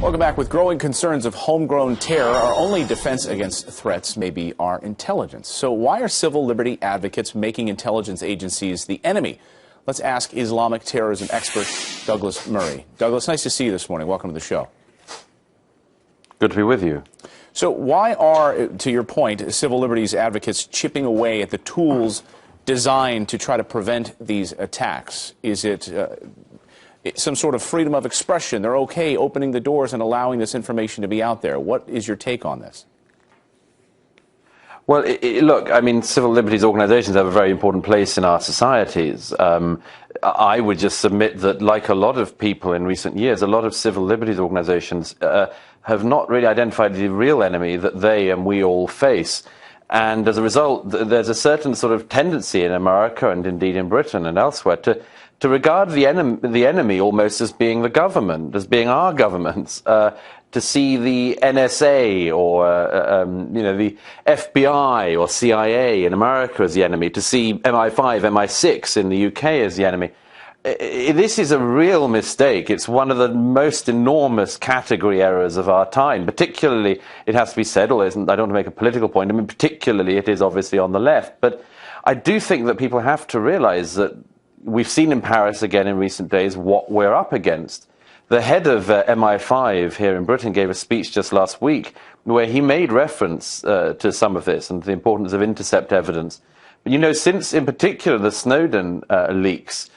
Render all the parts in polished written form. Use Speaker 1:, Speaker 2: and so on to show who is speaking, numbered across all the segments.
Speaker 1: Welcome back. With growing concerns of homegrown terror, our only defense against threats may be our intelligence. So why are civil liberty advocates making intelligence agencies the enemy? Let's ask Islamic terrorism expert Douglas Murray. Douglas, nice to see you this morning. Welcome to the show.
Speaker 2: Good to be with you.
Speaker 1: So why are, to your point, civil liberties advocates chipping away at the tools designed to try to prevent these attacks? Is it some sort of freedom of expression? They're okay opening the doors and allowing this information to be out there. What is your take on this?
Speaker 2: Well, look, I mean, civil liberties organizations have a very important place in our societies. I would just submit that, like a lot of people in recent years, a lot of civil liberties organizations have not really identified the real enemy that they and we all face. And as a result, there's a certain sort of tendency in America and indeed in Britain and elsewhere to regard the enemy almost as being the government, as being our governments, to see the NSA or the FBI or CIA in America as the enemy, to see MI5, MI6 in the UK as the enemy. This is a real mistake. It's one of the most enormous category errors of our time. Particularly, it has to be said, although I don't want to make a political point, I mean, particularly it is obviously on the left. But I do think that people have to realize that we've seen in Paris again in recent days what we're up against. The head of MI5 here in Britain gave a speech just last week where he made reference to some of this and the importance of intercept evidence. But, you know, since in particular the Snowden leaks,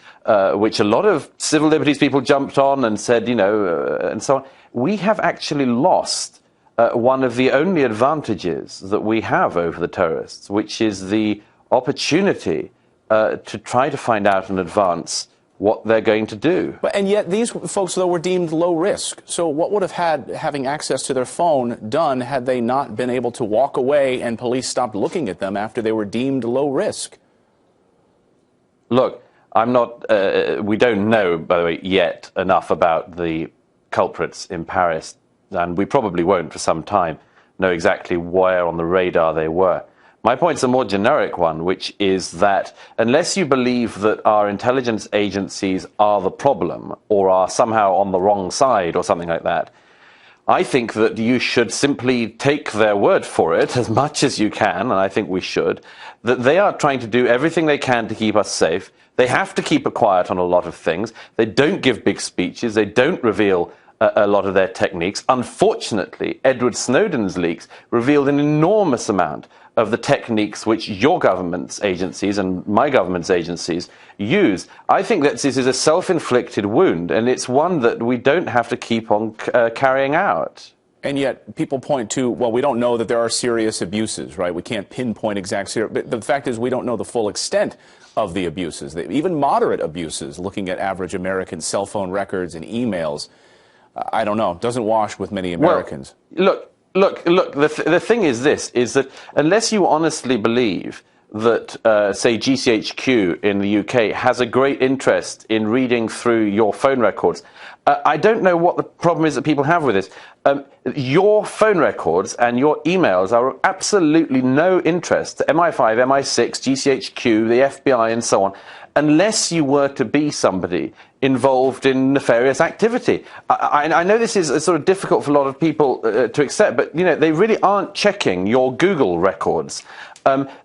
Speaker 2: which a lot of civil liberties people jumped on and said, and so on, we have actually lost one of the only advantages that we have over the terrorists, which is the opportunity to try to find out in advance what they're going to do.
Speaker 1: And yet these folks, though, were deemed low risk. So what would have having access to their phone done had they not been able to walk away and police stopped looking at them after they were deemed low risk?
Speaker 2: Look, we don't know, by the way, yet enough about the culprits in Paris, and we probably won't for some time know exactly where on the radar they were. My point's a more generic one, which is that unless you believe that our intelligence agencies are the problem or are somehow on the wrong side or something like that, I think that you should simply take their word for it as much as you can, and I think we should, that they are trying to do everything they can to keep us safe. They have to keep it quiet on a lot of things. They don't give big speeches. They don't reveal a lot of their techniques. Unfortunately, Edward Snowden's leaks revealed an enormous amount of the techniques which your government's agencies and my government's agencies use. I think that this is a self-inflicted wound, and it's one that we don't have to keep on carrying out.
Speaker 1: And yet people point to, well, we don't know that there are serious abuses, right? We can't pinpoint exact serious, but the fact is we don't know the full extent of the abuses, even moderate abuses, looking at average American cell phone records and emails. I don't know, doesn't wash with many Americans.
Speaker 2: Well, look, the thing is this, is that unless you honestly believe that, say, GCHQ in the UK has a great interest in reading through your phone records, I don't know what the problem is that people have with this. Your phone records and your emails are of absolutely no interest to MI5, MI6, GCHQ, the FBI, and so on, unless you were to be somebody involved in nefarious activity. I know this is sort of difficult for a lot of people to accept, but they really aren't checking your Google records.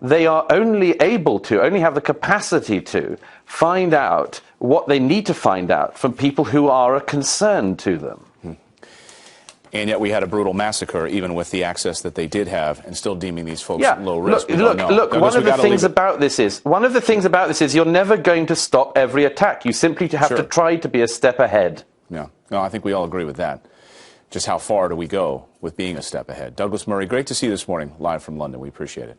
Speaker 2: They are only have the capacity to find out what they need to find out from people who are a concern to them.
Speaker 1: And yet we had a brutal massacre, even with the access that they did have, and still deeming these folks low
Speaker 2: Look,
Speaker 1: risk.
Speaker 2: one of the things about this is you're never going to stop every attack. You simply have to try to be a step ahead.
Speaker 1: Yeah, no, I think we all agree with that. Just how far do we go with being a step ahead? Douglas Murray, great to see you this morning, live from London. We appreciate it.